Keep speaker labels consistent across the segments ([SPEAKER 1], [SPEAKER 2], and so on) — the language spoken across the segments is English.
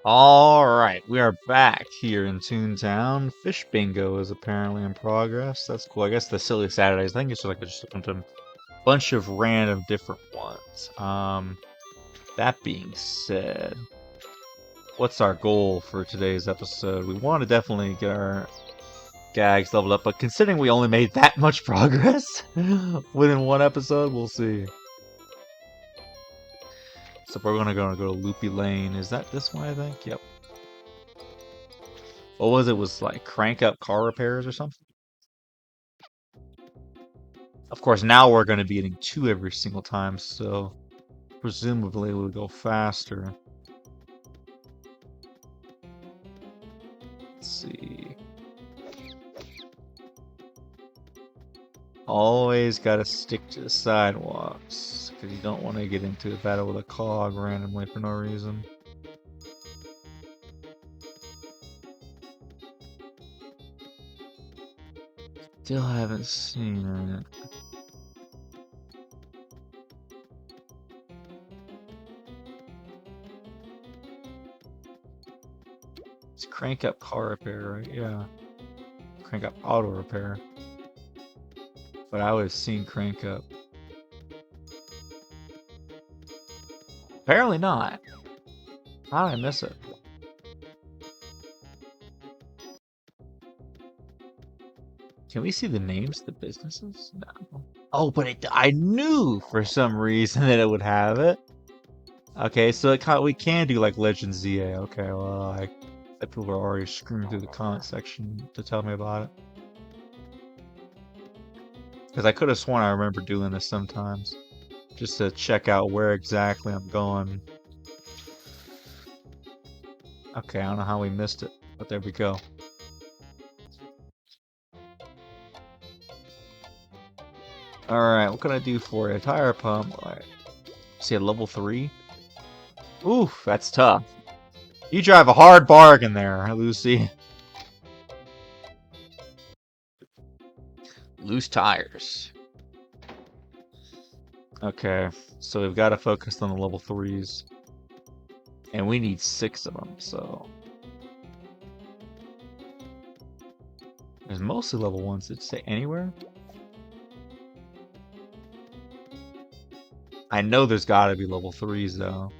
[SPEAKER 1] Alright, we are back here in Toontown. Fish Bingo is apparently in progress. That's cool. I guess the Silly Saturdays, I think it's just a bunch of random different ones. That being said, what's our goal for today's episode? We want to definitely get our gags leveled up, but considering we only made that much progress within one episode, we'll see. So we're gonna go to Loopy Lane. Is that this one, I think? Yep. What was it? Was like crank up car repairs or something? Of course, now we're going to be getting 2 every single time, so presumably it will go faster. Let's see. Always got to stick to the sidewalks, because you don't want to get into a battle with a cog randomly for no reason. Still haven't seen it. It's crank up car repair, right? Yeah. Crank up auto repair. But I would have seen crank up. Apparently not. How did I miss it? Can we see the names of the businesses? No. Oh, but I knew for some reason that it would have it. Okay, so we can do like Legend ZA. Okay, well, people are already screaming through the comment section to tell me about it. Because I could have sworn I remember doing this sometimes. Just to check out where exactly I'm going. Okay, I don't know how we missed it, but there we go. Alright, what can I do for you? Tire pump. Alright. See a level 3? Oof, that's tough. You drive a hard bargain there, Lucy. Loose tires. Okay, so we've got to focus on the level 3s. And we need 6 of them, so... There's mostly level 1s. Did it say anywhere? I know there's got to be level 3s, though.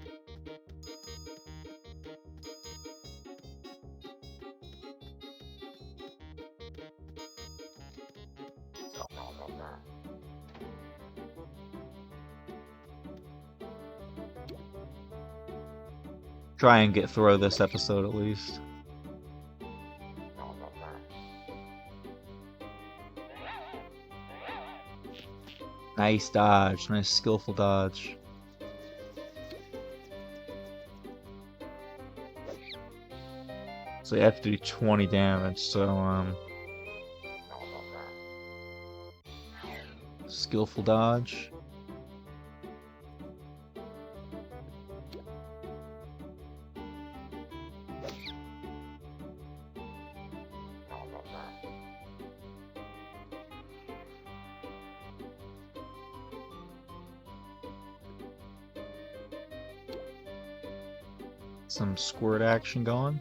[SPEAKER 1] Try and get through this episode at least. Nice dodge, nice skillful dodge. So you have to do 20 damage, so skillful dodge. Some squirt action going.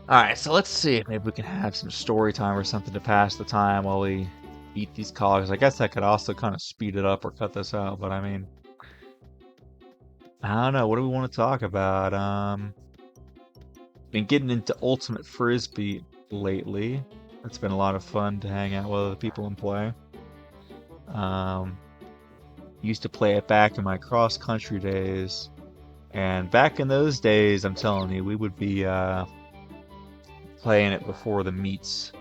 [SPEAKER 1] Alright, so let's see if maybe we can have some story time or something to pass the time while we beat these cogs. I guess I could also kind of speed it up or cut this out, but I mean... I don't know, what do we want to talk about? Been getting into Ultimate Frisbee lately. It's been a lot of fun to hang out with other people and play. Used to play it back in my cross-country days. And back in those days, I'm telling you, we would be playing it before the meets.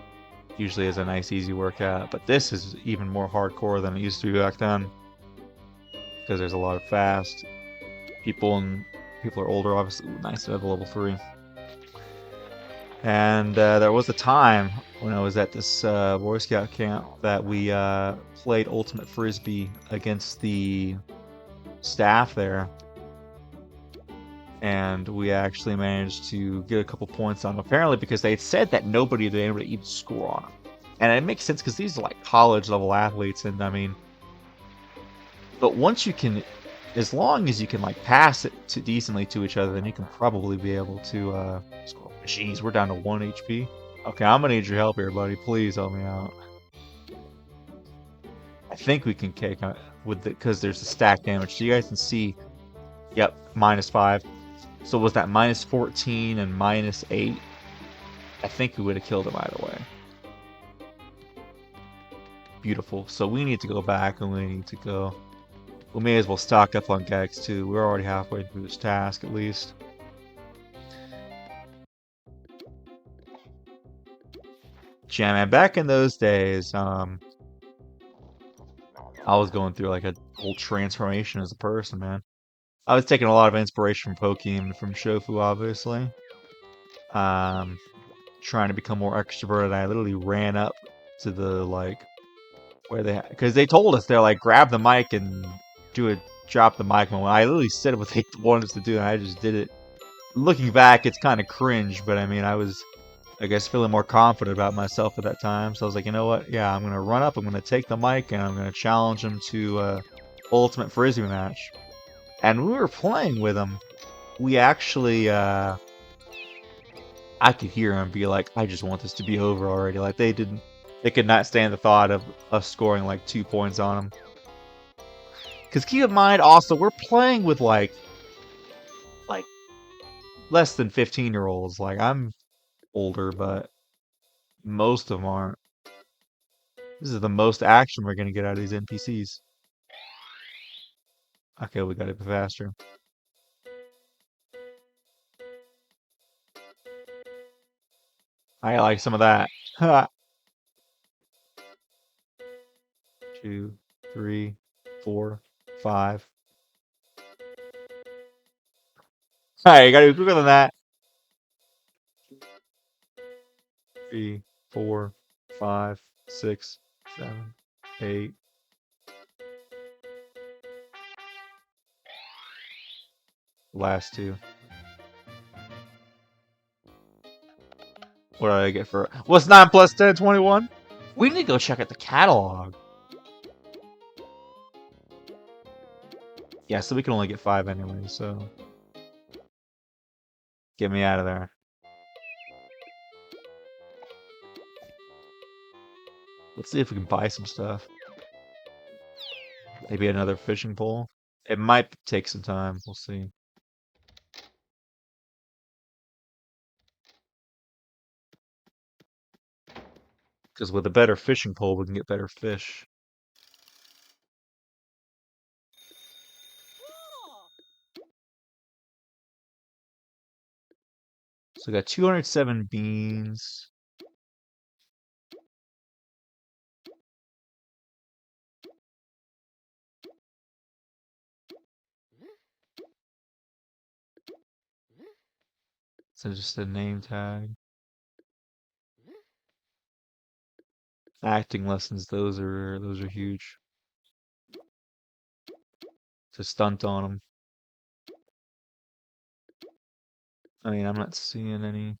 [SPEAKER 1] Usually as a nice, easy workout. But this is even more hardcore than it used to be back then. Because there's a lot of fast people, and people are older, obviously. Nice to have a level 3. And there was a time when I was at this Boy Scout camp that we played Ultimate Frisbee against the staff there. And we actually managed to get a couple points on them. Apparently because they had said that nobody had been able to even score on them. And it makes sense because these are like college level athletes, and I mean, but once you can, as long as you can like pass it to decently to each other, then you can probably be able to. Jeez, we're down to 1 HP. Okay, I'm gonna need your help here, buddy. Please help me out. I think we can kick with the because there's a stack damage, so you guys can see. Yep, -5. So was that -14 and -8? I think we would have killed him either way. Beautiful. So we need to go back and we need to go. We may as well stock up on Gags too. We're already halfway through this task at least. Yeah, man, back in those days, I was going through like a whole transformation as a person, man. I was taking a lot of inspiration from Pokemon, from Shofu, obviously. Um, Trying to become more extroverted. I literally ran up to the like where because they told us they're like grab the mic and do a drop the mic moment. I literally said what they wanted us to do, and I just did it. Looking back, it's kind of cringe, but I mean, I was, I guess, feeling more confident about myself at that time. So I was like, you know what? Yeah, I'm gonna run up. I'm gonna take the mic, and I'm gonna challenge him to ultimate frisbee match. And when we were playing with him, we actually, I could hear him be like, I just want this to be over already. Like they could not stand the thought of us scoring like 2 points on him. Because keep in mind, also, we're playing with like less than 15-year-olds. Like I'm older, but most of them aren't. This is the most action we're gonna get out of these NPCs. Okay, we got it faster. I like some of that. Ha! 2, 3, 4, 5. Alright, you gotta be quicker than that. 3, 4, 5, 6, 7, 8. Last two. What did I get for? What's 9 plus 10? 21? We need to go check out the catalog. Yeah, so we can only get 5 anyway, so. Get me out of there. Let's see if we can buy some stuff. Maybe another fishing pole. It might take some time. We'll see. Because with a better fishing pole, we can get better fish. So we got 207 beans. So just a name tag. Acting lessons, those are huge. To stunt on them. I mean, I'm not seeing any.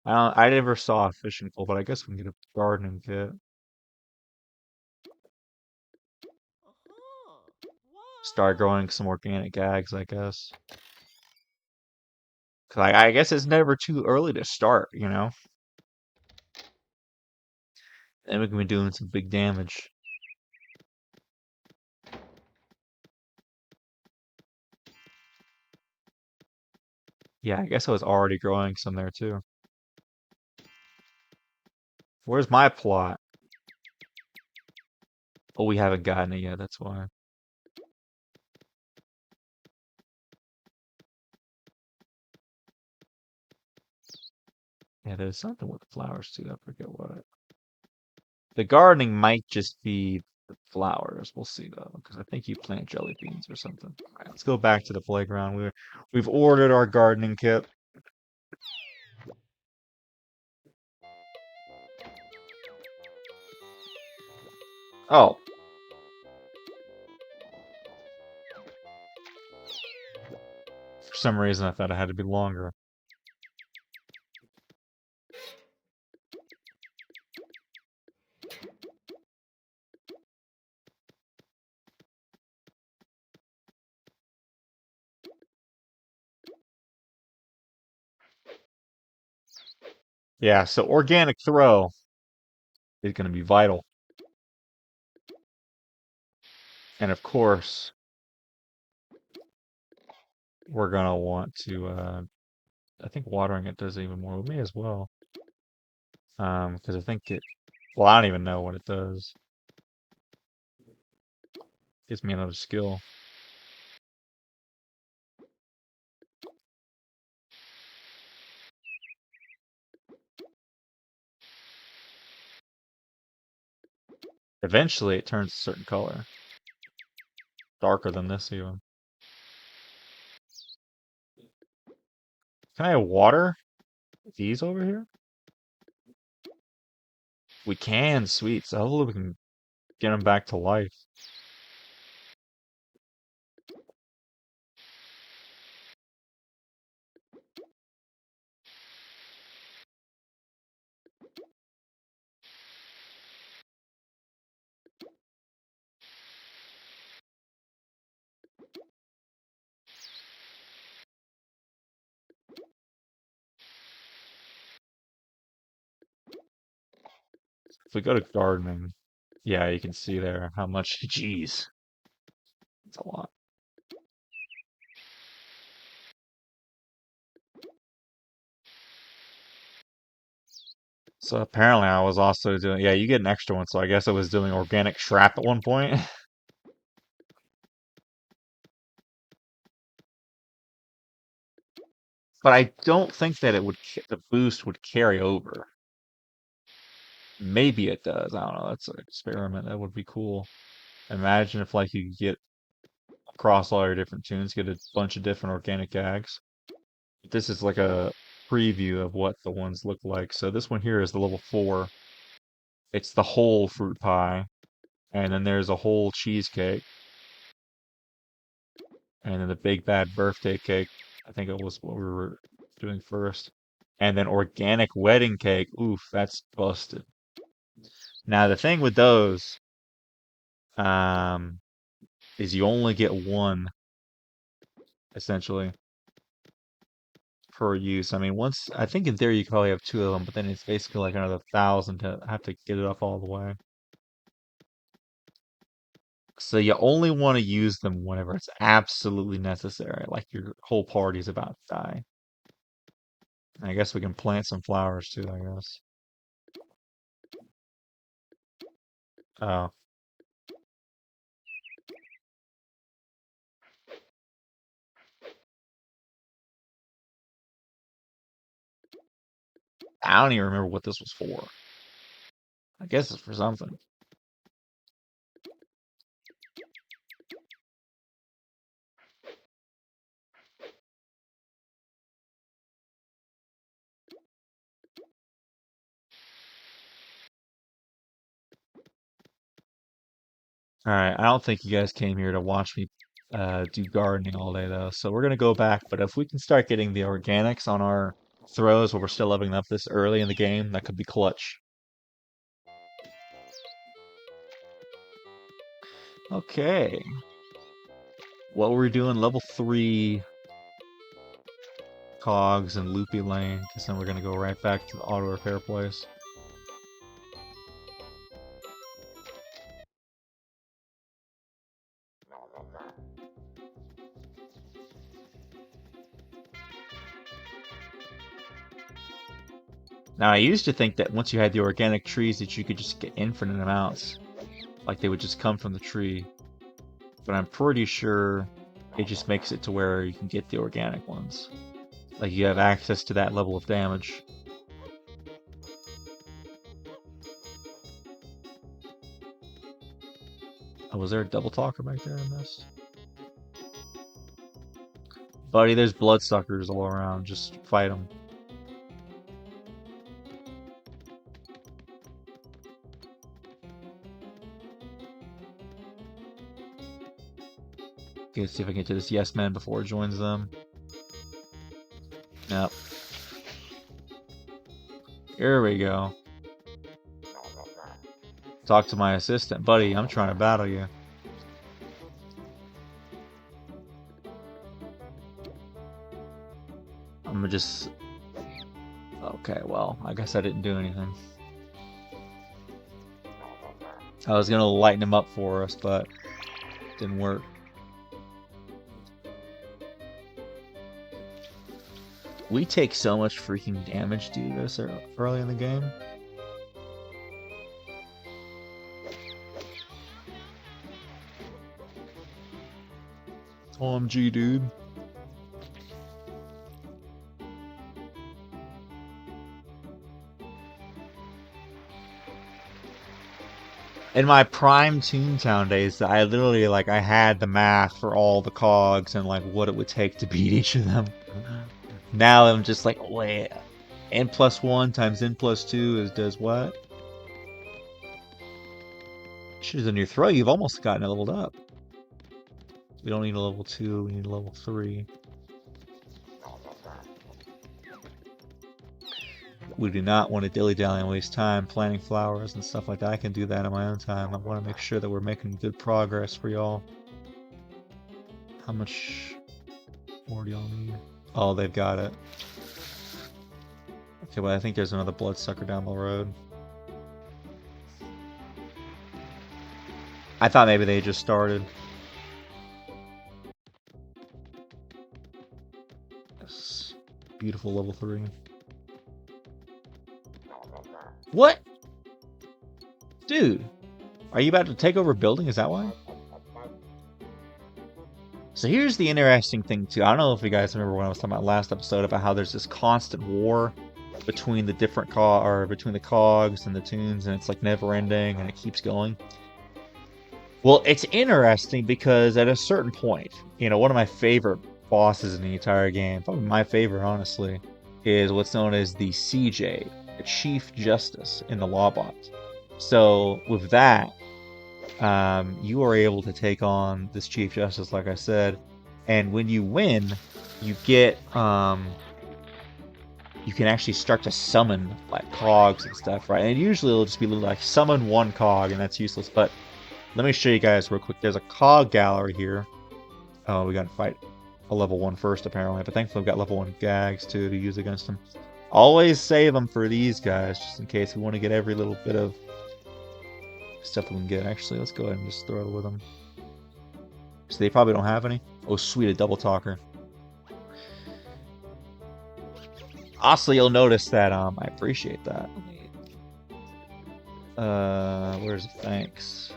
[SPEAKER 1] I never saw a fishing pole, but I guess we can get a gardening kit. Start growing some organic gags, I guess. 'Cause I guess it's never too early to start, you know? And we can be doing some big damage. Yeah, I guess I was already growing some there too. Where's my plot? Oh, we haven't gotten it yet, that's why. Yeah, there's something with the flowers too. I forget what. The gardening might just be the flowers. We'll see though, because I think you plant jelly beans or something. All right, let's go back to the playground. We've ordered our gardening kit. Oh, some reason I thought it had to be longer. Yeah, so organic throw is going to be vital. And of course, we're going to want to, I think watering it does even more with me as well. Because I think it, well, I don't even know what it does. Gives me another skill. Eventually, it turns a certain color. Darker than this even. Can I water these over here? We can, sweet. So hopefully we can get them back to life. If we go to gardening, yeah, you can see there how much, geez, it's a lot. So apparently I was also doing, yeah, you get an extra one, so I guess I was doing organic shrap at one point. But I don't think that it would, the boost would carry over. Maybe it does. I don't know. That's an experiment. That would be cool. Imagine if like you could get across all your different tunes, get a bunch of different organic gags. This is like a preview of what the ones look like. So this one here is the level 4. It's the whole fruit pie. And then there's a whole cheesecake. And then the big bad birthday cake. I think it was what we were doing first. And then organic wedding cake. Oof, that's busted. Now the thing with those, um, is you only get one, essentially, per use. I mean, once, I think in theory you could probably have two of them, but then it's basically like another 1,000 to have to get it up all the way. So you only want to use them whenever it's absolutely necessary, like your whole party's about to die. I guess we can plant some flowers too, I guess. Oh, I don't even remember what this was for. I guess it's for something. Alright, I don't think you guys came here to watch me do gardening all day though, so we're gonna go back, but if we can start getting the organics on our throws while we're still leveling up this early in the game, that could be clutch. Okay. What we're doing, level 3 cogs and loopy lane, because then we're gonna go right back to the auto repair place. Now I used to think that once you had the organic trees that you could just get infinite amounts. Like they would just come from the tree. But I'm pretty sure it just makes it to where you can get the organic ones. Like you have access to that level of damage. Oh, was there a double talker back there I missed? Buddy, there's bloodsuckers all around. Just fight them. Okay, let's see if I can get to this yes man before it joins them. Yep. Here we go. Talk to my assistant. Buddy, I'm trying to battle you. I'm gonna just... Okay, well, I guess I didn't do anything. I was gonna lighten him up for us, but it didn't work. We take so much freaking damage, dude, this early in the game. OMG, dude. In my prime Toontown days, I literally, like, I had the math for all the cogs and, like, what it would take to beat each of them. Now I'm just like, wait, n+1 times n+2 does what? Shoot, on your throw, you've almost gotten it leveled up. We don't need a level 2, we need a level 3. We do not want to dilly-dally and waste time planting flowers and stuff like that. I can do that in my own time. I want to make sure that we're making good progress for y'all. How much more do y'all need? Oh, they've got it. Okay, well, I think there's another bloodsucker down the road. I thought maybe they just started. Yes. Beautiful level 3. What? Dude, are you about to take over a building? Is that why? So here's the interesting thing too. I don't know if you guys remember when I was talking about last episode about how there's this constant war between the different between the cogs and the tunes, and it's like never ending and it keeps going. Well, it's interesting because at a certain point, you know, one of my favorite bosses in the entire game, probably my favorite honestly, is what's known as the CJ, the Chief Justice in the Lawbot. So with that, you are able to take on this Chief Justice, like I said, and when you win, you get you can actually start to summon like cogs and stuff, right? And usually it'll just be like summon one cog, and that's useless. But let me show you guys real quick. There's a cog gallery here. Oh, we got to fight a level 1 first apparently, but thankfully we've got level 1 gags too to use against them. Always save them for these guys, just in case we want to get every little bit of stuff we can get. Actually, let's go ahead and just throw it with them. So they probably don't have any. Oh, sweet, a double talker. Also, you'll notice that I appreciate that. Where's the thanks?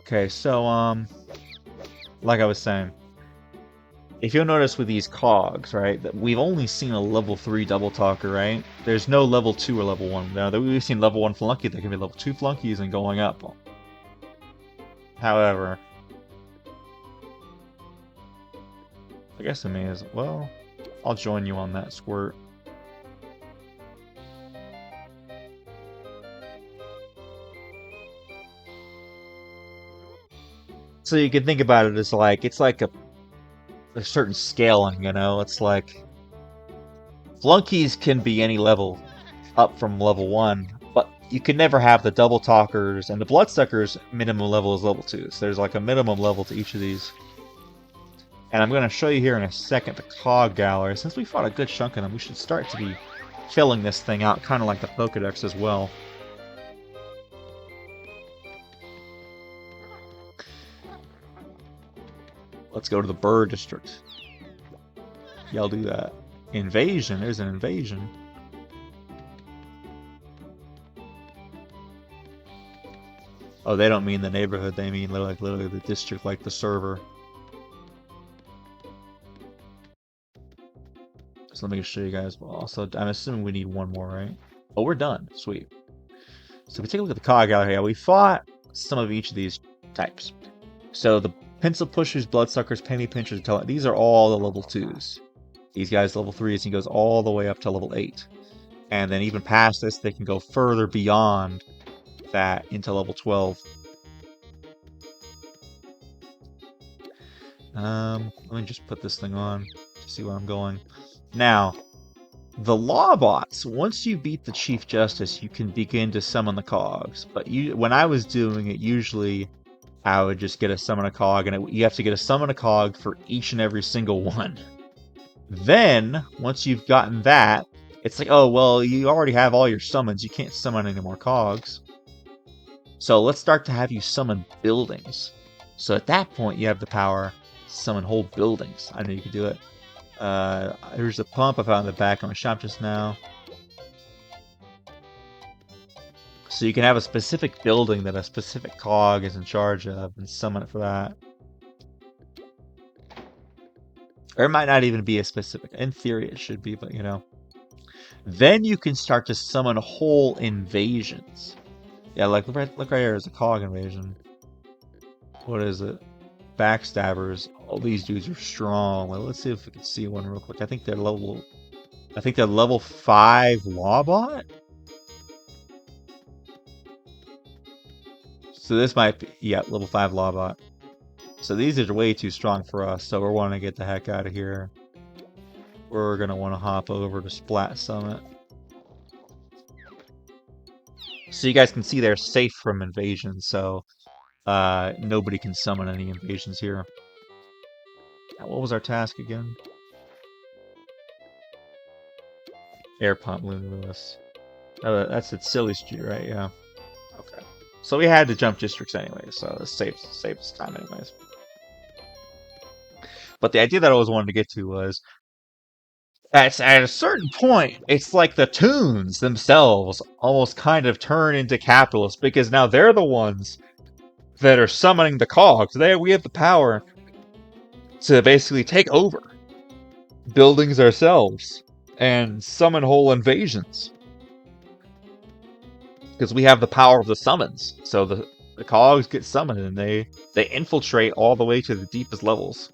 [SPEAKER 1] Okay, so, like I was saying, if you'll notice with these cogs, right, that we've only seen a level 3 double talker, right? There's no level 2 or level 1. Now, we've seen level 1 flunky, there can be level 2 flunkies and going up. However, I guess I may as well. I'll join you on that, Squirt. So you can think about it as like, it's like a certain scaling, you know? It's like, flunkies can be any level up from level 1, but you can never have the double talkers, and the bloodsuckers minimum level is level 2, so there's like a minimum level to each of these. And I'm going to show you here in a second the cog gallery. Since we fought a good chunk of them, we should start to be filling this thing out, kind of like the Pokedex as well. Let's go to the bird district. Yeah, I'll do that. Invasion. There's an invasion. Oh, they don't mean the neighborhood. They mean literally the district, like the server. So let me show you guys. Also, I'm assuming we need one more, right? Oh, we're done. Sweet. So if we take a look at the cog gallery, we fought some of each of these types. So the pencil pushers, bloodsuckers, penny pinchers, these are all the level 2s. These guys level 3s, and he goes all the way up to level 8. And then even past this, they can go further beyond that into level 12. Let me just put this thing on to see where I'm going. Now, the law bots, once you beat the Chief Justice, you can begin to summon the cogs. But when I was doing it, usually I would just get a summon a cog, and you have to get a summon a cog for each and every single one. Then, once you've gotten that, it's like, oh, well, you already have all your summons. You can't summon any more cogs. So let's start to have you summon buildings. So at that point, you have the power to summon whole buildings. I know you can do it. Here's a pump I found in the back of my shop just now. So you can have a specific building that a specific cog is in charge of and summon it for that. Or it might not even be a specific. In theory, it should be, but you know. Then you can start to summon whole invasions. Yeah, like look right here. There's a cog invasion. What is it? Backstabbers. All these dudes are strong. Well, let's see if we can see one real quick. I think they're level 5 Lawbot. So this might be, yeah, level 5 Lawbot. So these are way too strong for us. So we're wanting to get the heck out of here. We're gonna want to hop over to Splat Summit. So you guys can see they're safe from invasion. So nobody can summon any invasions here. Now, what was our task again? Air pump Lewis. Oh, that's at Silly Street, right? Yeah. Okay. So we had to jump districts anyway, so this saves time anyways. But the idea that I always wanted to get to was at a certain point, it's like the Toons themselves almost kind of turn into capitalists because now they're the ones that are summoning the cogs. We have the power to basically take over buildings ourselves and summon whole invasions. Because we have the power of the summons. So the cogs get summoned and they infiltrate all the way to the deepest levels.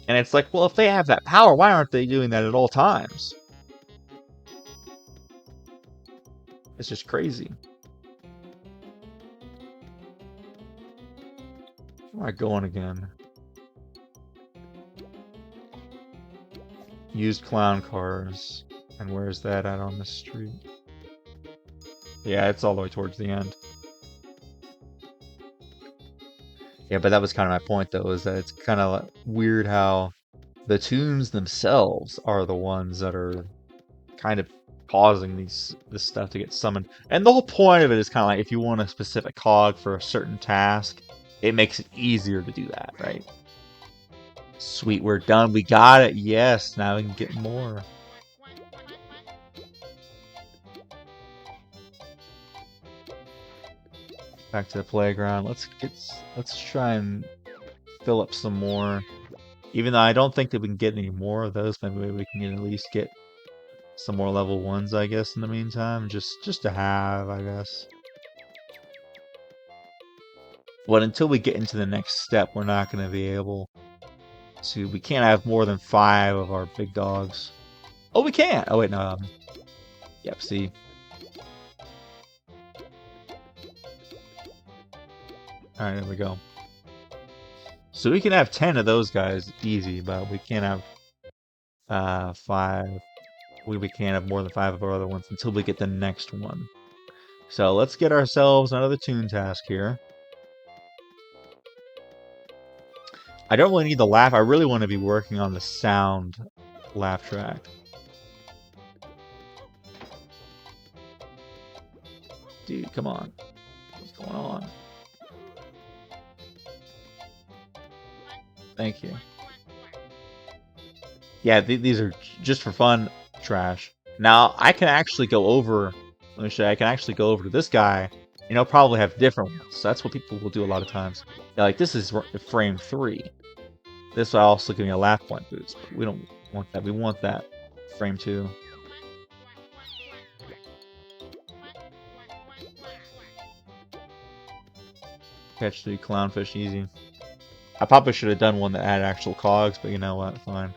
[SPEAKER 1] And it's like, well, if they have that power, why aren't they doing that at all times? It's just crazy. Where am I going again? Used clown cars. And where's that at on the street? Yeah, it's all the way towards the end. Yeah, but that was kind of my point, though, is that it's kind of weird how the Toons themselves are the ones that are kind of causing this stuff to get summoned. And the whole point of it is kind of like if you want a specific cog for a certain task, it makes it easier to do that, right? Sweet, we're done. We got it. Yes, now we can get more. Back to the playground. Let's try and fill up some more. Even though I don't think that we can get any more of those, maybe we can at least get some more level 1s, I guess, in the meantime. Just to have, I guess. But until we get into the next step, we're not going to be able to... We can't have more than 5 of our big dogs. Oh, we can! Oh, wait, no. Yep, see. Alright, there we go. So we can have 10 of those guys easy, but we can't have 5. We can't have more than 5 of our other ones until we get the next one. So let's get ourselves another Toon task here. I don't really need the laugh. I really want to be working on the sound laugh track. Dude, come on. What's going on? Thank you. Yeah, these are just for fun trash. Now, I can actually go over... Let me show you. I can actually go over to this guy, and he'll probably have different ones. So that's what people will do a lot of times. Yeah, like, this is frame 3. This will also give me a laugh point boost, but we don't want that. We want that frame 2. Catch 3 clownfish easy. I probably should have done one that had actual cogs, but you know what? Fine.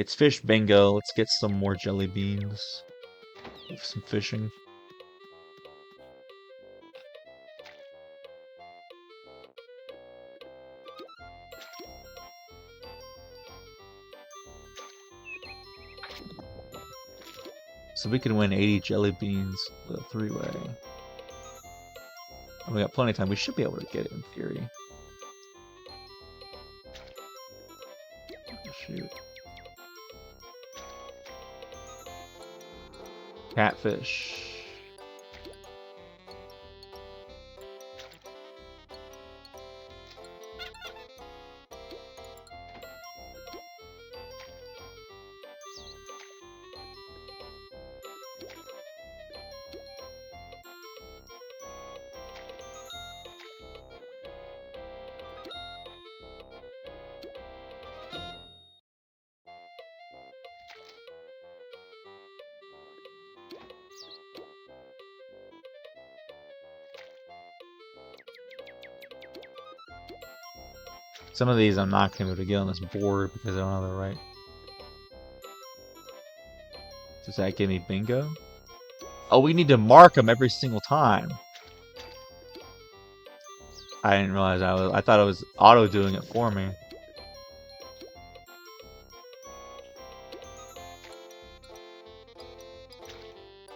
[SPEAKER 1] It's fish bingo. Let's get some more jelly beans. Some fishing. So we can win 80 jelly beans with a three-way. And we got plenty of time. We should be able to get it in theory. Shoot. Catfish. Some of these I'm not going to be able to get on this board because I don't have the right. Does that give me bingo? Oh, we need to mark them every single time. I didn't realize I thought it was auto doing it for me.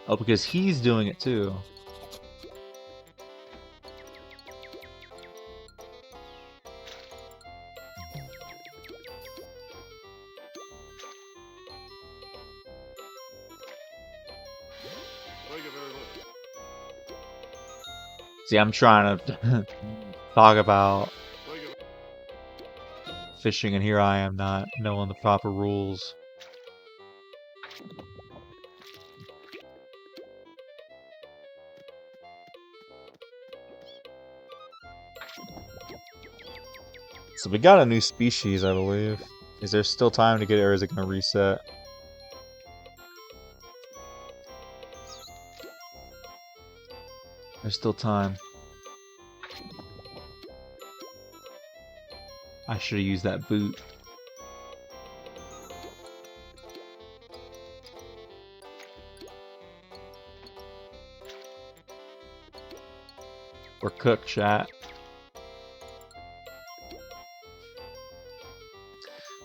[SPEAKER 1] Oh, because he's doing it too. See, I'm trying to talk about fishing, and here I am not knowing the proper rules. So we got a new species, I believe. Is there still time to get it, or is it going to reset? There's still time. I should have used that boot. We're cooked, chat.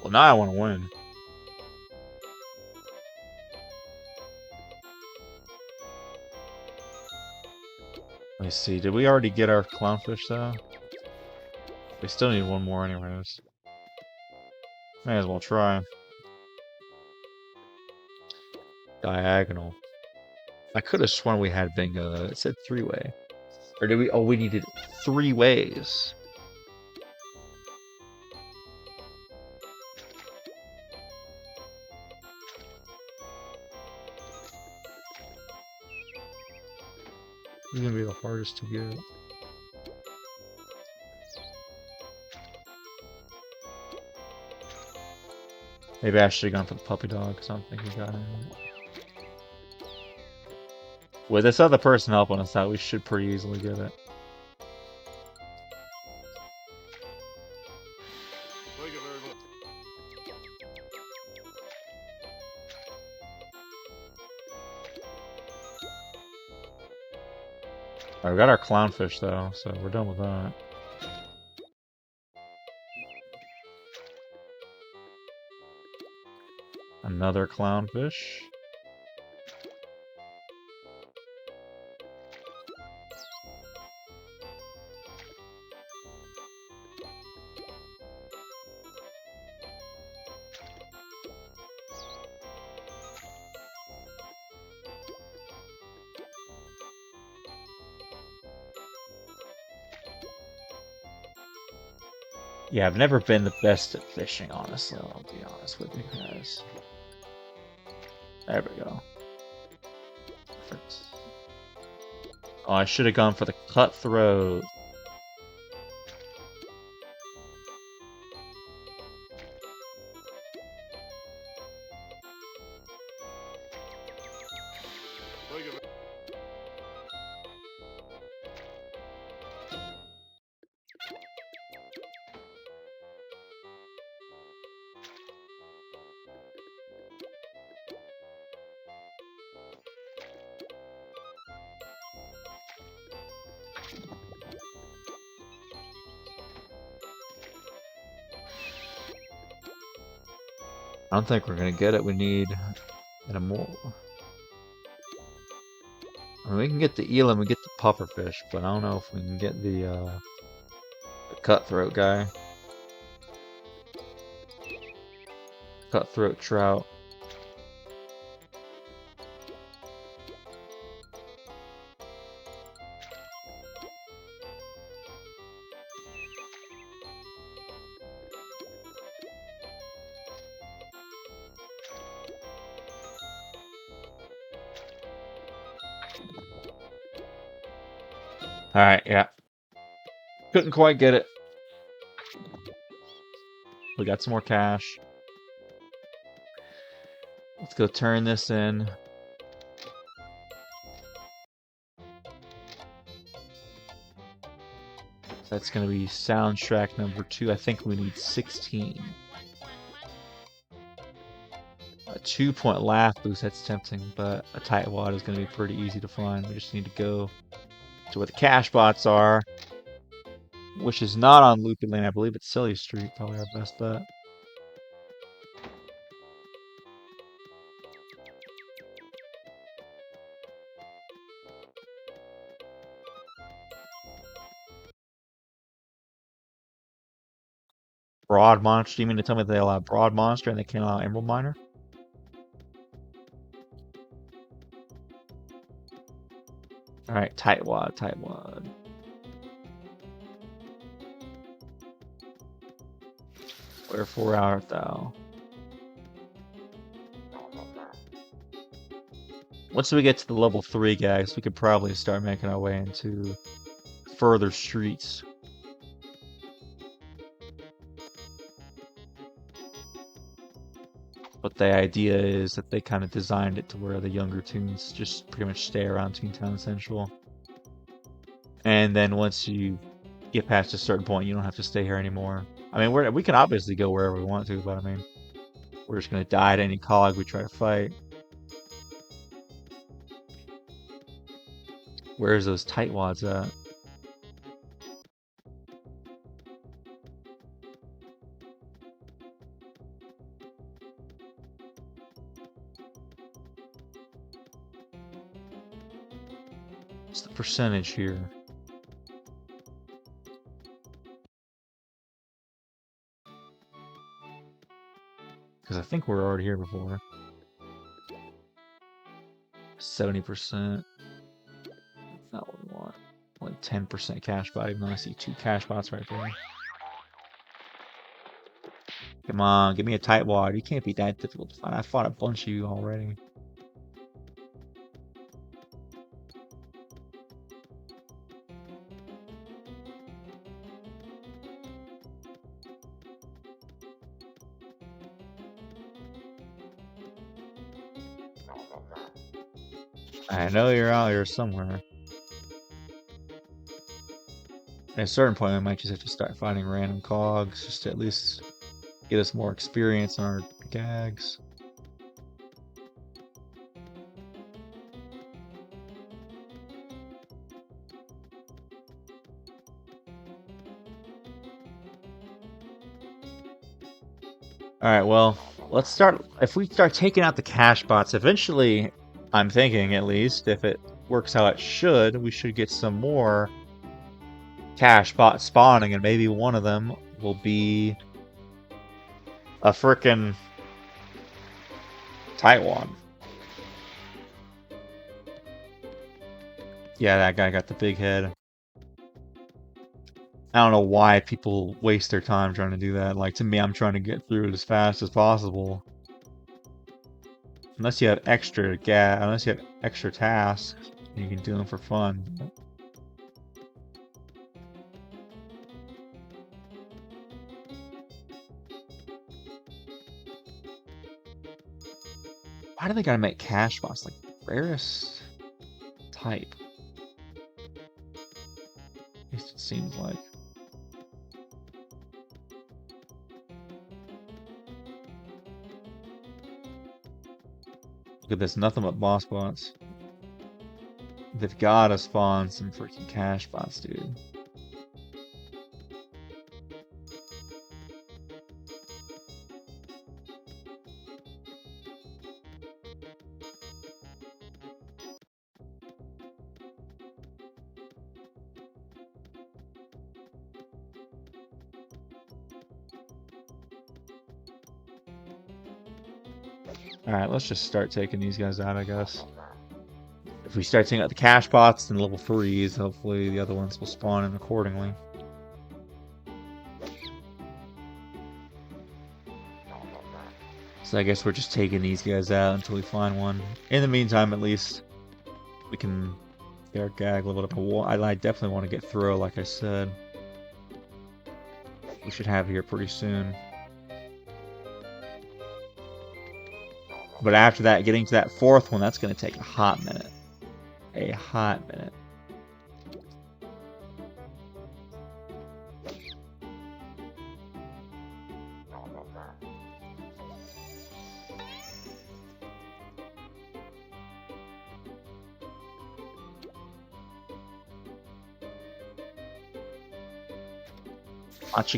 [SPEAKER 1] Well, now I want to win. Let me see. Did we already get our clownfish, though? We still need one more anyways. May as well try. Diagonal. I could have sworn we had bingo, though. It said three-way. Or did we? Oh, we needed 3 ways. This is gonna be the hardest to get. Maybe I should have gone for the puppy dog, because I don't think we got him. With this other person helping us out, we should pretty easily get it. Alright, we got our clownfish though, so we're done with that. Another clownfish. Yeah, I've never been the best at fishing, honestly, I'll be honest with you guys. There we go. Perfect. Oh, I should have gone for the cutthroat. I don't think we're gonna get it. We need a more. I mean, we can get the eel and we get the pufferfish, but I don't know if we can get the cutthroat guy. Cutthroat trout. Alright, yeah. Couldn't quite get it. We got some more cash. Let's go turn this in. That's going to be soundtrack number 2. I think we need 16. A 2-point laugh boost, that's tempting, but a tight wad is going to be pretty easy to find. We just need to go to where the cash bots are, which is not on Loopy Lane. I believe it's Silly Street, probably our best bet. Broad Monster? You mean to tell me they allow Broad Monster and they can't allow Emerald Miner? Alright, tight wad, tight wad. Wherefore art thou? Once we get to the level 3 gags, we could probably start making our way into further streets. But the idea is that they kind of designed it to where the younger toons just pretty much stay around Toontown Central. And then once you get past a certain point, you don't have to stay here anymore. I mean, we can obviously go wherever we want to, but I mean, we're just going to die to any cog we try to fight. Where's those tightwads at? What's the percentage here? Because I think we're already here before. 70%. That's not what we want. Only 10% cash bot, even though I see 2 cash bots right there. Come on, give me a tight wad. You can't be that difficult to find. I fought a bunch of you already. I know you're out here somewhere. At a certain point, we might just have to start finding random cogs, just to at least get us more experience on our gags. Alright, well, let's start. If we start taking out the cash bots, eventually, I'm thinking at least, if it works how it should, we should get some more cash bots spawning, and maybe one of them will be a frickin' tightwad. Yeah, that guy got the big head. I don't know why people waste their time trying to do that. Like, to me, I'm trying to get through it as fast as possible. Unless you have unless you have extra tasks, you can do them for fun. Why do they gotta make cash bots like rarest type? At least it seems like. Look at this, nothing but boss bots. They've gotta spawn some freaking cash bots, dude. Alright, let's just start taking these guys out, I guess. If we start taking out the cash pots and level 3s, hopefully the other ones will spawn in accordingly. So I guess we're just taking these guys out until we find one. In the meantime, at least, we can get our gag leveled up. I definitely want to get through, like I said. We should have it here pretty soon. But after that, getting to that 4th one, that's going to take a hot minute. A hot minute.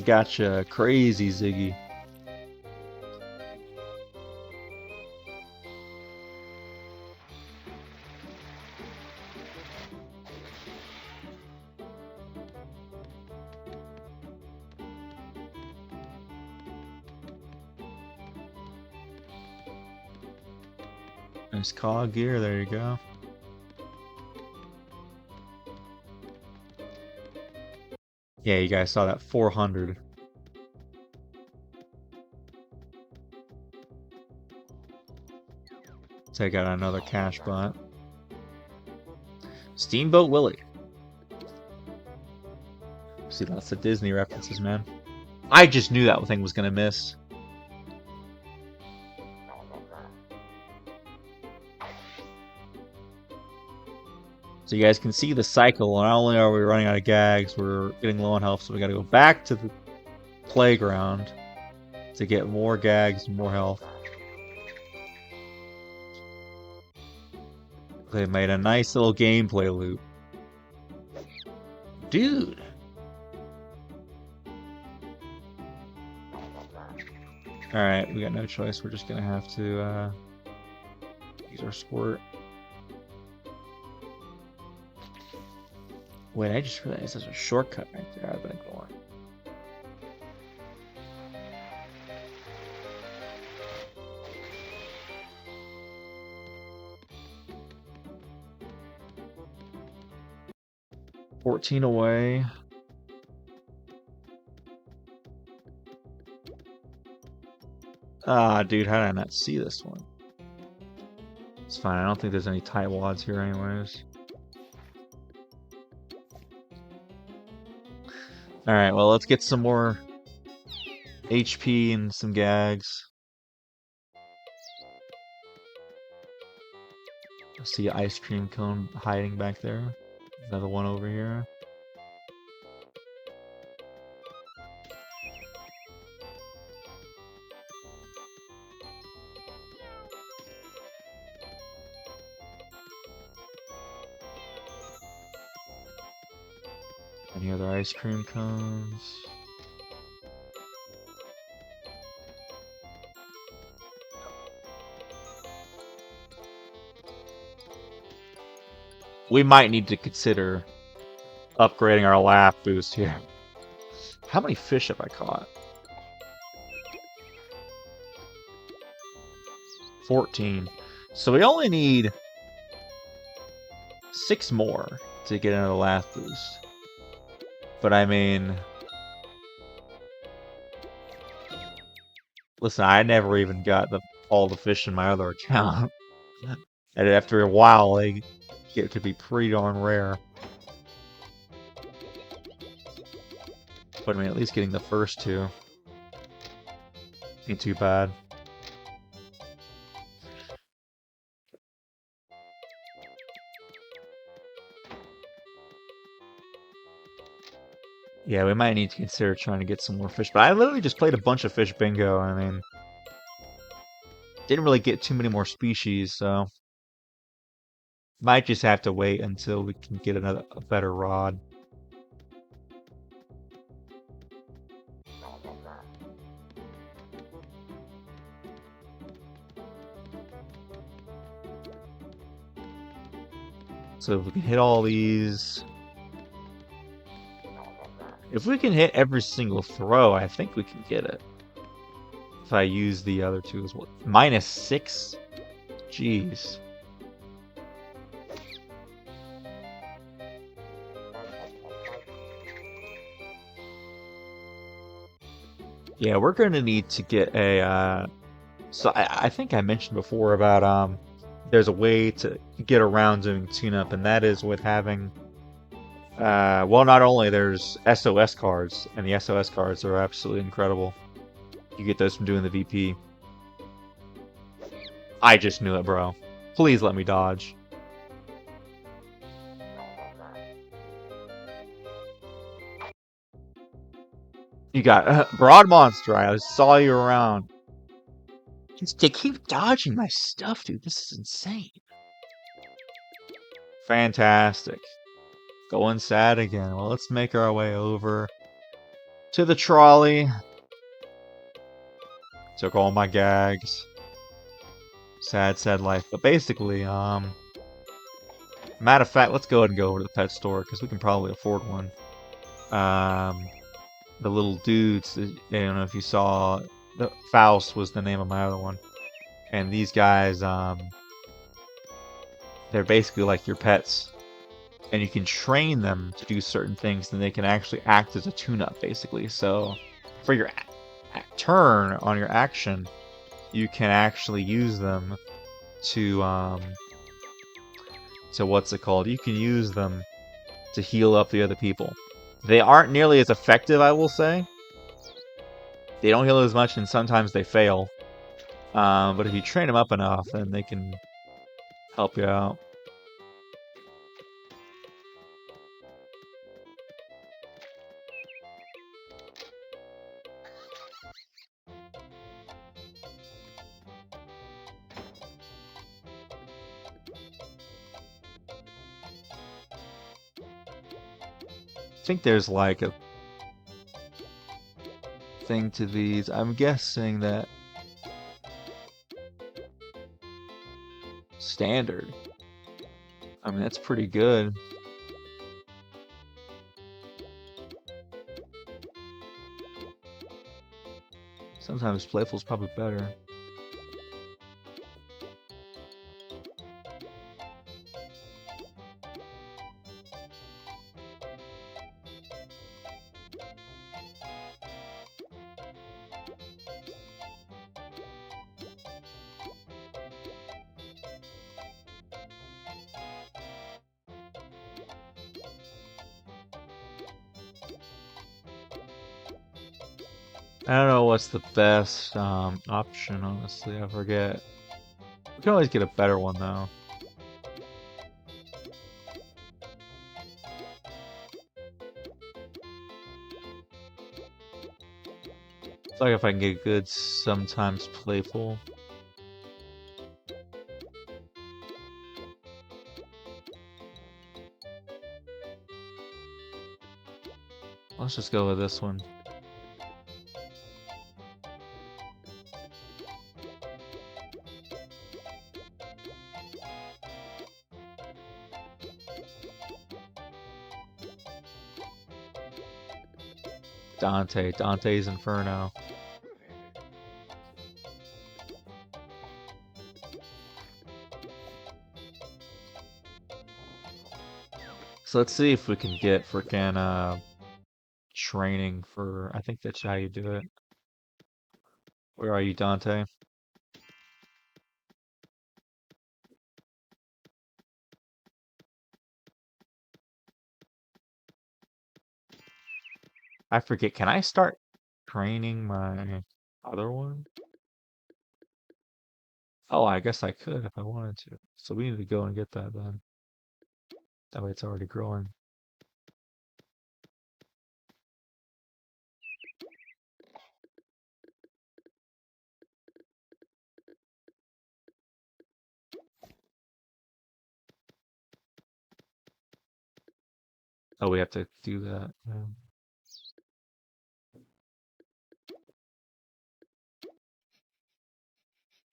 [SPEAKER 1] Gotcha, crazy Ziggy. Nice cog gear, there you go. Yeah, you guys saw that 400. Take out another cash bot. Steamboat Willie. See, lots of Disney references, man. I just knew that thing was gonna miss. So you guys can see the cycle. Not only are we running out of gags, we're getting low on health, so we gotta go back to the playground to get more gags and more health. They made a nice little gameplay loop. Dude! Alright, we got no choice. We're just gonna have to use our squirt. Wait, I just realized there's a shortcut right there I've been ignoring. $14 away. Ah, dude, how did I not see this one? It's fine, I don't think there's any tight wads here anyways. Alright, well, let's get some more HP and some gags. I see an ice cream cone hiding back there. Another one over here. Any other ice cream cones? We might need to consider upgrading our laugh boost here. How many fish have I caught? 14. So we only need 6 more to get another laugh boost. But I mean, listen, I never even got all the fish in my other account. And after a while, they get to be pretty darn rare. But I mean, at least getting the first 2 ain't too bad. Yeah, we might need to consider trying to get some more fish. But I literally just played a bunch of fish bingo. I mean, didn't really get too many more species, so might just have to wait until we can get a better rod. So if we can hit all these... If we can hit every single throw, I think we can get it. if I use the other two as well. -6? Jeez. Yeah, we're gonna need to get a so I think I mentioned before about there's a way to get around doing tune-up, and that is with having well, not only there's SOS cards, and the SOS cards are absolutely incredible. You get those from doing the VP. I just knew it, bro. Please let me dodge. You got Broad Monster. I saw you around. They keep dodging my stuff, dude. This is insane. Fantastic. Going sad again. Well, let's make our way over to the trolley. Took all my gags. Sad, sad life. But basically, matter of fact, let's go ahead and go over to the pet store because we can probably afford one. The little dudes, I don't know if you saw, the Faust was the name of my other one. And these guys, they're basically like your pets. And you can train them to do certain things, and they can actually act as a tune-up, basically. So, for your turn on your action, you can actually use them to what's it called? You can use them to heal up the other people. They aren't nearly as effective, I will say. They don't heal as much, and sometimes they fail. But if you train them up enough, then they can help you out. I think there's like a thing to these. I'm guessing that standard. I mean, that's pretty good. Sometimes playful's probably better. I don't know what's the best option, honestly. I forget. We can always get a better one, though. It's like if I can get good, sometimes playful. Let's just go with this one. Dante's Inferno. So let's see if we can get frickin' training for, I think that's how you do it. Where are you, Dante? I forget, can I start training my other one? Oh, I guess I could if I wanted to. So we need to go and get that then. That way it's already growing. Oh, we have to do that. Yeah.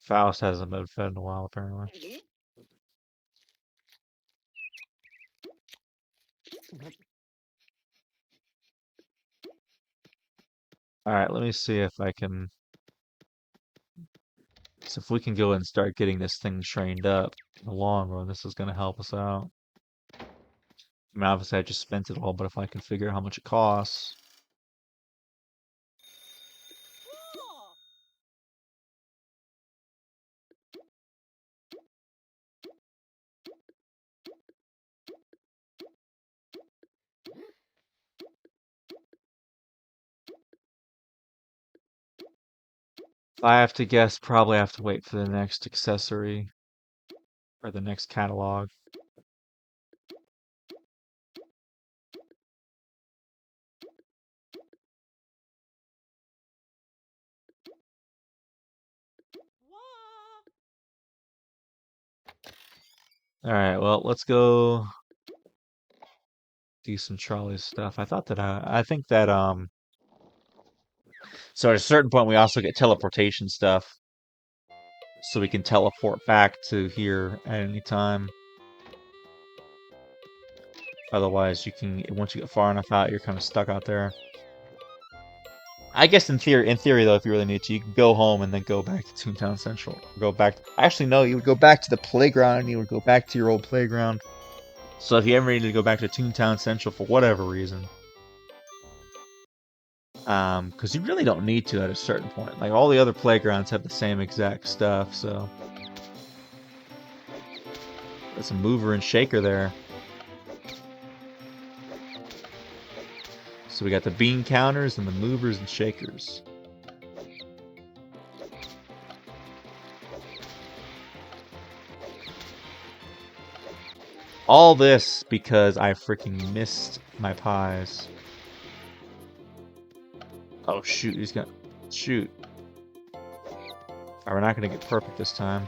[SPEAKER 1] Faust hasn't been fed in a while, apparently. Alright, let me see if I can So if we can go and start getting this thing trained up in the long run, this is going to help us out. I mean, obviously I just spent it all, but if I can figure out how much it costs. If I have to guess, probably have to wait for the next accessory or the next catalog. All right, well, let's go do some trolley stuff. I thought that I think that so at a certain point we also get teleportation stuff, so we can teleport back to here at any time. Otherwise, you can once you get far enough out, you're kind of stuck out there. I guess in theory though, if you really need to, you can go home and then go back to Toontown Central. Go back. Actually, no, you would go back to the playground and you would go back to your old playground. So if you ever need to go back to Toontown Central for whatever reason, because you really don't need to at a certain point. Like all the other playgrounds have the same exact stuff, so that's a mover and shaker there. So we got the bean counters and the movers and shakers. All this because I freaking missed my pies. Oh shoot, he's gonna shoot. Alright, we're not gonna get perfect this time.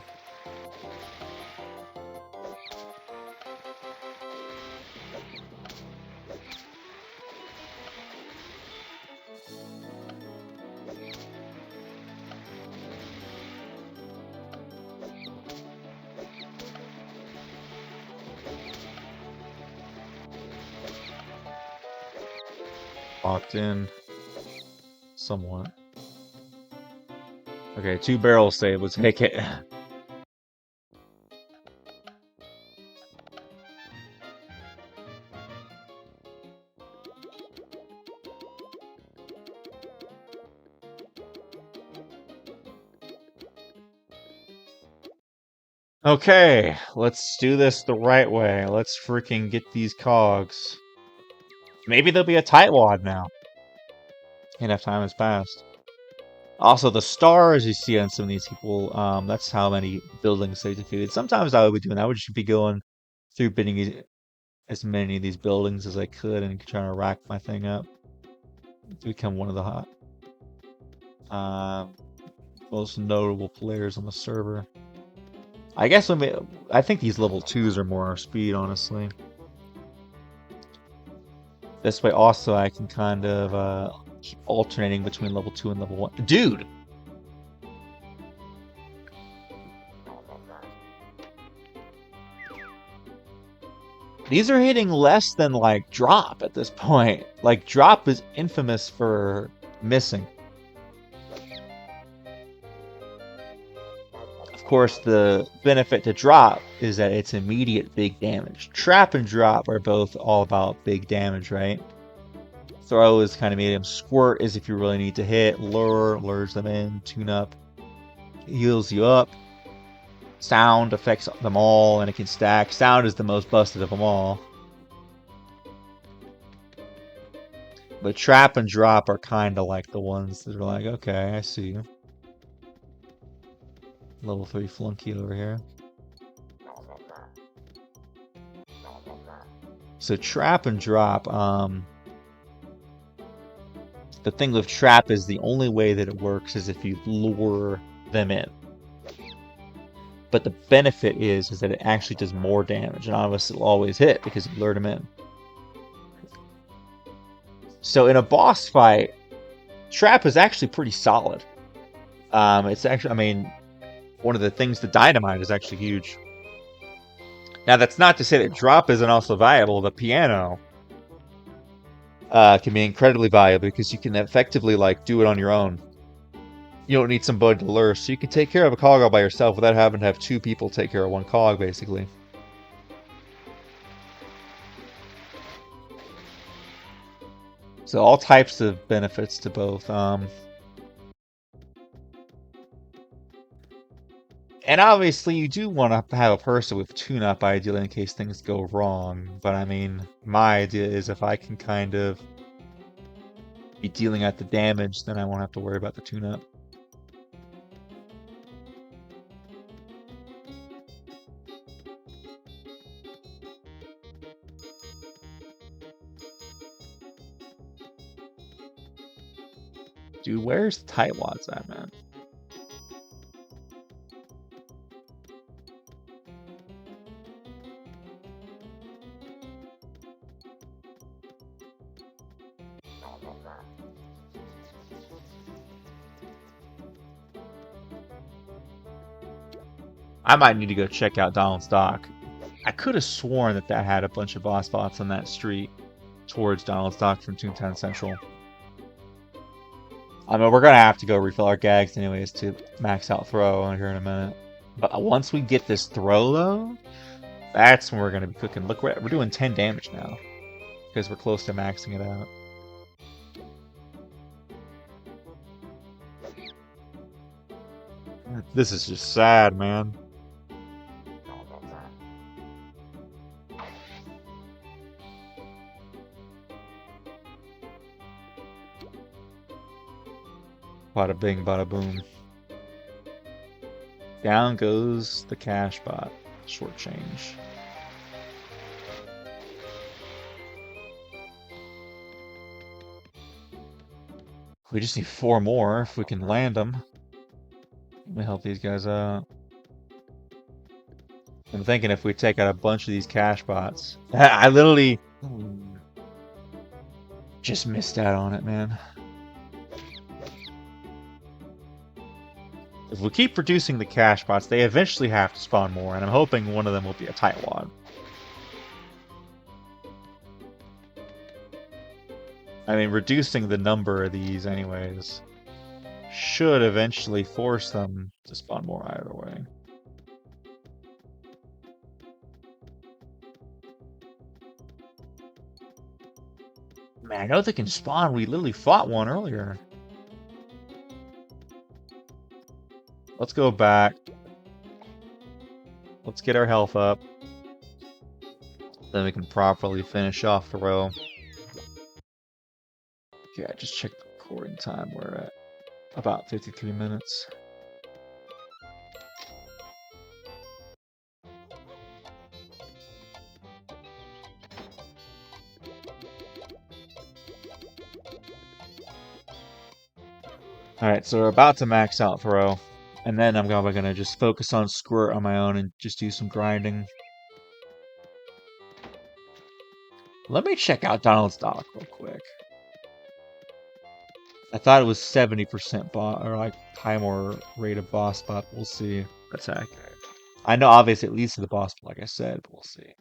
[SPEAKER 1] Locked in. Somewhat. Okay, 2 barrels save. Let's take it. Okay, let's do this the right way. Let's freaking get these cogs. Maybe there'll be a tightwad now. Enough time has passed. Also, the stars you see on some of these people, that's how many buildings they defeated. Sometimes I would be doing that. I would just be going through bidding as many of these buildings as I could and trying to rack my thing up to become one of the most notable players on the server. I guess I think these level 2s are more our speed, honestly. This way also I can kind of keep alternating between level 2 and level 1. Dude! These are hitting less than, like, drop at this point. Like, drop is infamous for missing. Of course, the benefit to drop is that it's immediate big damage. Trap and drop are both all about big damage, right? Throw is kind of medium. Squirt is if you really need to hit. Lure lures them in. Tune up heals you up. Sound affects them all, and it can stack. Sound is the most busted of them all. But trap and drop are kind of like the ones that are like, okay, I see you. Level 3 flunky over here. So trap and drop, the thing with trap is the only way that it works is if you lure them in. But the benefit is that it actually does more damage, and obviously it'll always hit because you lured them in. So in a boss fight, trap is actually pretty solid. It's actually, I mean, one of the things, the dynamite is actually huge. Now that's not to say that drop isn't also valuable. The piano can be incredibly valuable because you can effectively like do it on your own. You don't need somebody to lure, so you can take care of a cog all by yourself without having to have two people take care of one cog, basically. So all types of benefits to both. And obviously you do want to have a person with tune-up ideally in case things go wrong. But I mean, my idea is if I can kind of be dealing out the damage, then I won't have to worry about the tune-up. Dude, where's the tightwads at, man? I might need to go check out Donald's Dock. I could have sworn that that had a bunch of boss bots on that street towards Donald's Dock from Toontown Central. I mean, we're gonna have to go refill our gags anyways to max out throw here in a minute. But once we get this throw though, that's when we're gonna be cooking. Look, we're doing 10 damage now because we're close to maxing it out. This is just sad, man. Bada bing, bada boom. Down goes the cash bot. Short change. We just need 4 more if we can land them. Let me help these guys out. I'm thinking if we take out a bunch of these cash bots. I literally just missed out on it, man. If we keep producing the cash bots, they eventually have to spawn more, and I'm hoping one of them will be a tightwad. I mean, reducing the number of these anyways should eventually force them to spawn more either way. Man, I know they can spawn. We literally fought one earlier. Let's go back. Let's get our health up. Then we can properly finish off the row. Okay, I just checked the recording time. We're at about 53 minutes. Alright, so we're about to max out throw. And then I'm probably going to just focus on squirt on my own and just do some grinding. Let me check out Donald's Dock real quick. I thought it was 70% bot, or like time or rate of boss bot. We'll see. That's accurate. I know obviously it leads to the boss, like I said, but we'll see.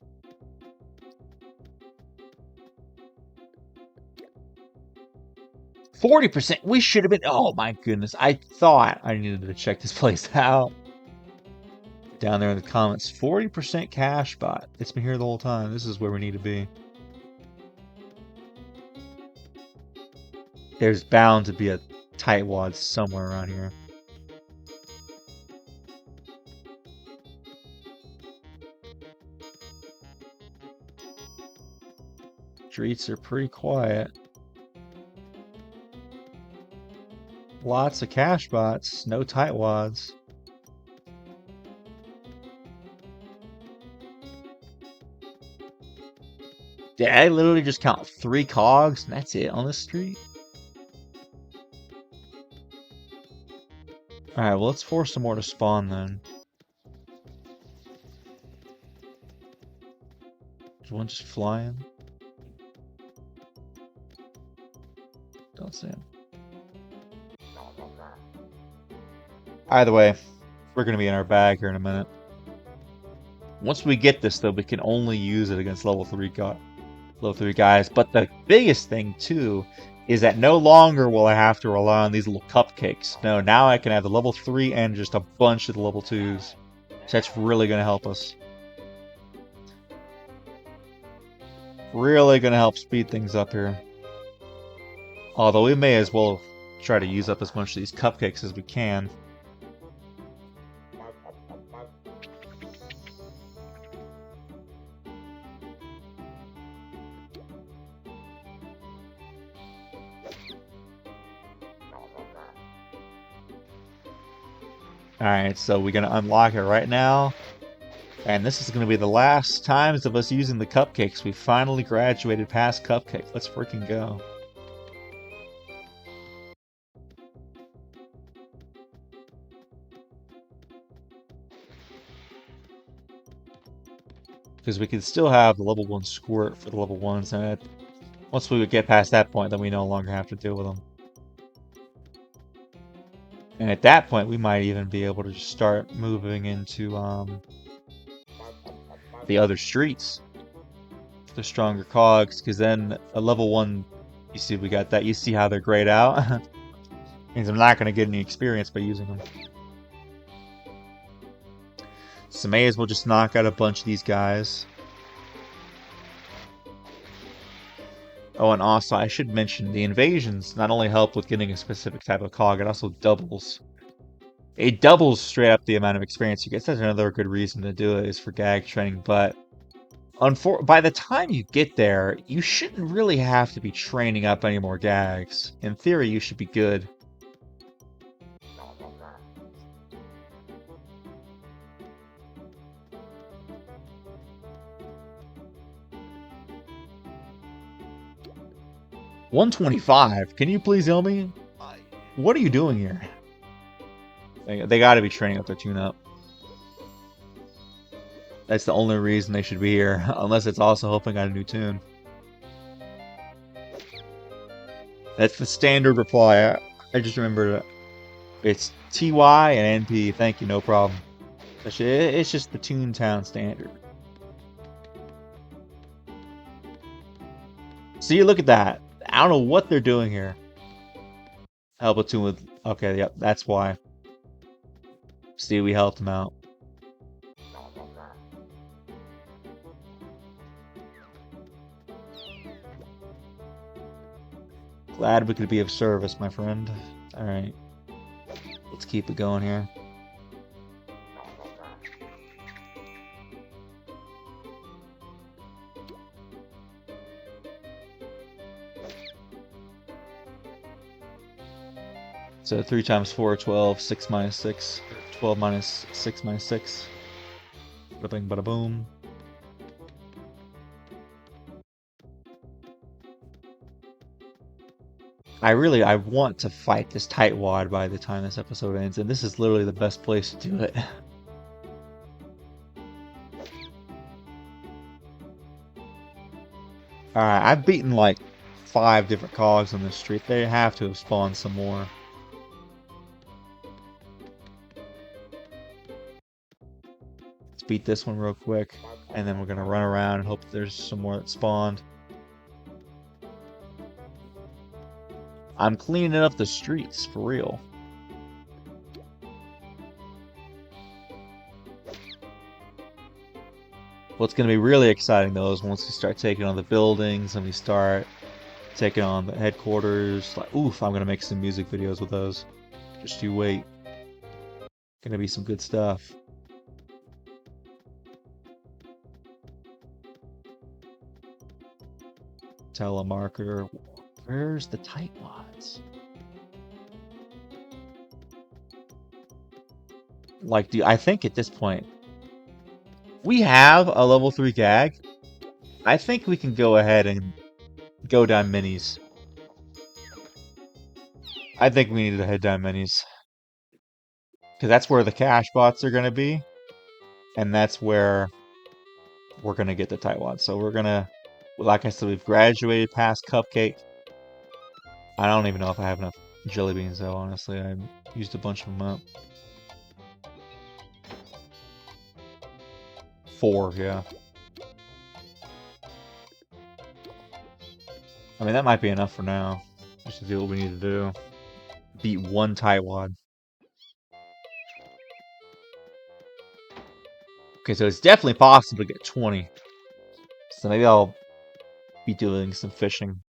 [SPEAKER 1] 40%. We should have been. Oh my goodness. I thought I needed to check this place out. Down there in the comments. 40% cash bot. It's been here the whole time. This is where we need to be. There's bound to be a tightwad somewhere around here. Streets are pretty quiet. Lots of cash bots, no tightwads. Did I literally just count 3 cogs and that's it on this street? Alright, well let's force some more to spawn then. Is one just flying? Don't see him. Either way, we're going to be in our bag here in a minute. Once we get this, though, we can only use it against level 3 level 3 guys. But the biggest thing, too, is that no longer will I have to rely on these little cupcakes. No, now I can have the level 3 and just a bunch of the level 2s. So that's really going to help us. Really going to help speed things up here. Although we may as well try to use up as much of these cupcakes as we can. Alright, so we're going to unlock it right now. And this is going to be the last times of us using the cupcakes. We finally graduated past cupcake. Let's freaking go. Because we can still have the level 1 squirt for the level 1s. And once we get past that point, then we no longer have to deal with them. And at that point, we might even be able to just start moving into the other streets. The stronger cogs, because then a level 1, you see we got that. You see how they're grayed out? Means I'm not going to get any experience by using them. So may as well just knock out a bunch of these guys. Oh, and also I should mention the invasions not only help with getting a specific type of cog, it also doubles. It doubles straight up the amount of experience you get. That's another good reason to do it, is for gag training, but by the time you get there, you shouldn't really have to be training up any more gags. In theory, you should be good. $125? Can you please tell me? What are you doing here? They gotta be training up their tune-up. That's the only reason they should be here, unless it's also helping out a new tune. That's the standard reply. I just remembered it's TY and NP. Thank you, no problem. It's just the Toontown standard. See, look at that. I don't know what they're doing here. Help a tune with... Okay, yep, that's why. See, we helped him out. Glad we could be of service, my friend. Alright. Let's keep it going here. So 3 times 4, 12, 6 minus 6, 12 minus 6 minus 6. Bada bing, bada boom. I want to fight this tightwad by the time this episode ends, and this is literally the best place to do it. Alright, I've beaten like 5 different cogs on this street. They have to have spawned some more. Let's beat this one real quick, and then we're gonna run around and hope there's some more that spawned. I'm cleaning up the streets, for real. What's going to be really exciting, though, is once we start taking on the buildings and we start taking on the headquarters. Like, oof, I'm going to make some music videos with those. Just you wait. Going to be some good stuff. Telemarketer. Where's the tightwads? Like, I think at this point, we have a level 3 gag. I think we can go ahead and go down minis. I think we need to head down minis. Because that's where the cash bots are going to be. And that's where we're going to get the tightwads. So we're going to, like I said, we've graduated past Cupcake. I don't even know if I have enough jelly beans, though, honestly. I used a bunch of them up. 4, yeah. I mean, that might be enough for now. Just to do what we need to do. Beat one tightwad. Okay, so it's definitely possible to get 20. So maybe I'll be doing some fishing.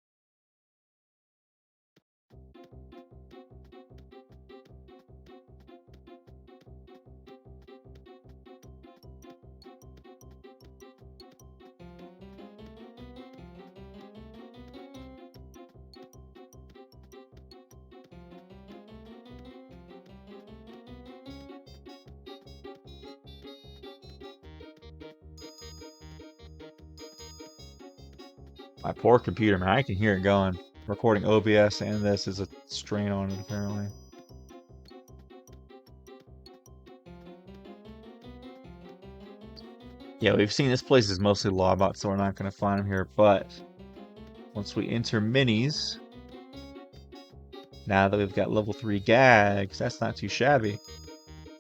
[SPEAKER 1] My poor computer, man. I can hear it going. Recording OBS and this is a strain on it, apparently. Yeah, we've seen this place is mostly lawbots, so we're not going to find them here. But once we enter minis, now that we've got level 3 gags, that's not too shabby.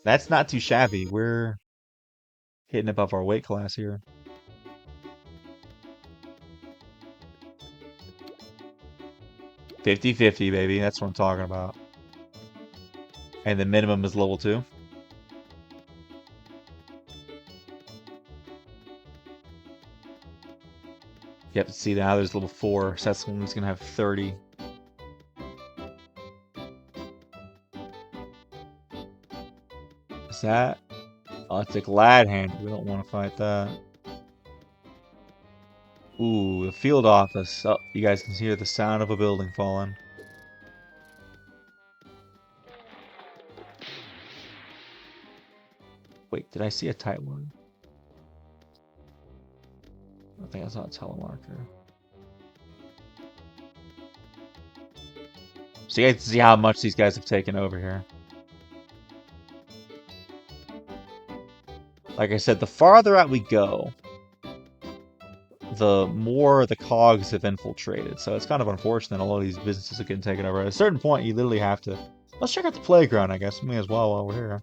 [SPEAKER 1] That's not too shabby. We're hitting above our weight class here. $50-50, baby. That's what I'm talking about. And the minimum is level 2. Yep, see now there's level 4, so that's one that's going to have 30. Is that? Oh, it's a glad hand. We don't want to fight that. Ooh, the field office. Oh, you guys can hear the sound of a building falling. Wait, did I see a tight one? I think I saw a telemarker. So you guys see how much these guys have taken over here. Like I said, the farther out we go, the more the cogs have infiltrated. So it's kind of unfortunate a lot of these businesses are getting taken over. At a certain point, you literally have to... Let's check out the playground, I guess. May as well while we're here.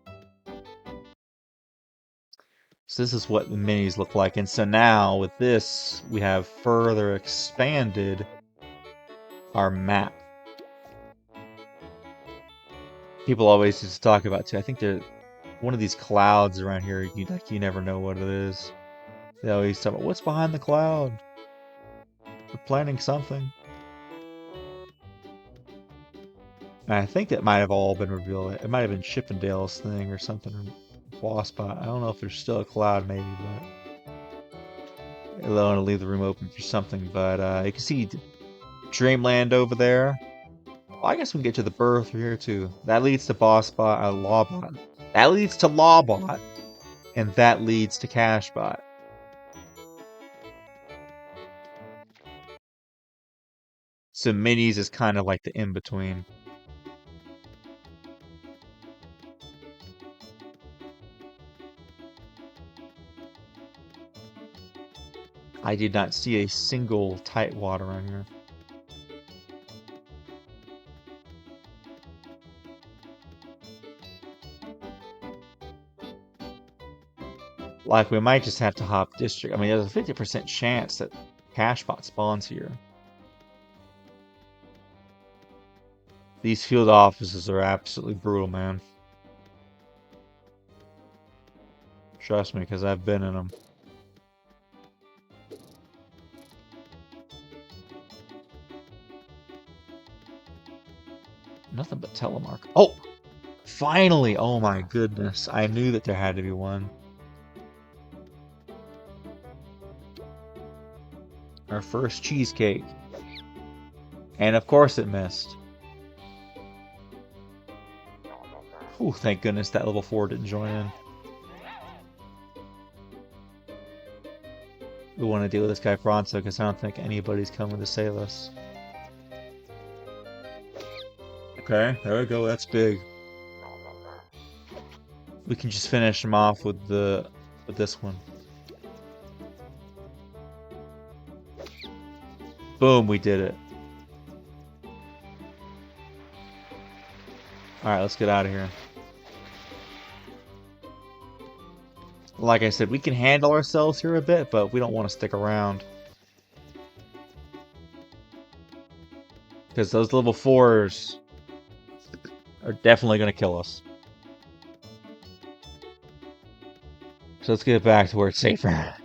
[SPEAKER 1] So this is what the minis look like. And so now, with this, we have further expanded our map. People always used to talk about, too. I think there's one of these clouds around here, you never know what it is. They always talk about, what's behind the cloud? We're planning something. And I think that might have all been revealed. It might have been Chippendale's thing or something. Boss spot. I don't know if there's still a cloud, maybe, but I want to leave the room open for something. But you can see Dreamland over there. Well, I guess we can get to the birth here too. That leads to boss spot, Lawbot. That leads to Lawbot, and that leads to Cashbot. So minis is kind of like the in-between. I did not see a single tightwad around here. Like, we might just have to hop district. I mean, there's a 50% chance that Cashbot spawns here. These field offices are absolutely brutal, man. Trust me, because I've been in them. Nothing but telemark. Oh! Finally! Oh my goodness. I knew that there had to be one. Our first cheesecake. And of course it missed. Ooh, thank goodness that level 4 didn't join in. We want to deal with this guy pronto because I don't think anybody's coming to save us. Okay, there we go. That's big. We can just finish him off with this one. Boom, we did it. Alright, let's get out of here. Like I said, we can handle ourselves here a bit, but we don't want to stick around. Because those level 4s are definitely going to kill us. So let's get back to where it's safer.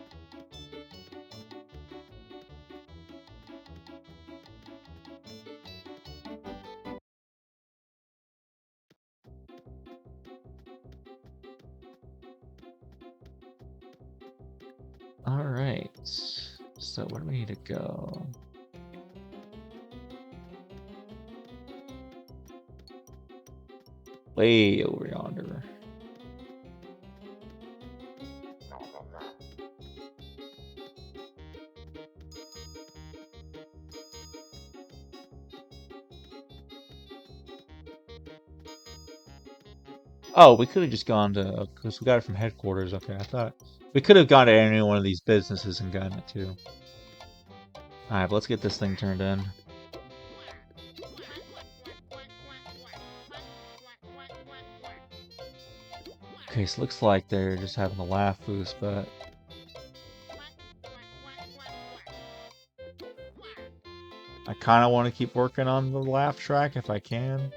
[SPEAKER 1] Alright. So where do we need to go? Way over yonder. Oh, we could have just gone to, because we got it from headquarters. Okay, I thought we could have gone to any one of these businesses and gotten it too. Alright, but let's get this thing turned in. Okay, so looks like they're just having a laugh boost, but I kind of want to keep working on the laugh track if I can.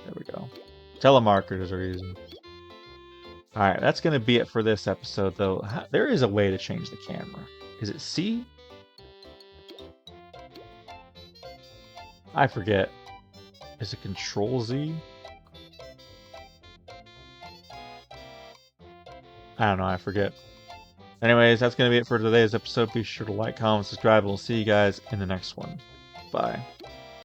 [SPEAKER 1] There we go. Telemarketers are using. Alright, that's going to be it for this episode, though. There is a way to change the camera. Is it C? I forget. Is it Control Z? I don't know, I forget. Anyways, that's going to be it for today's episode. Be sure to like, comment, subscribe, and we'll see you guys in the next one. Bye.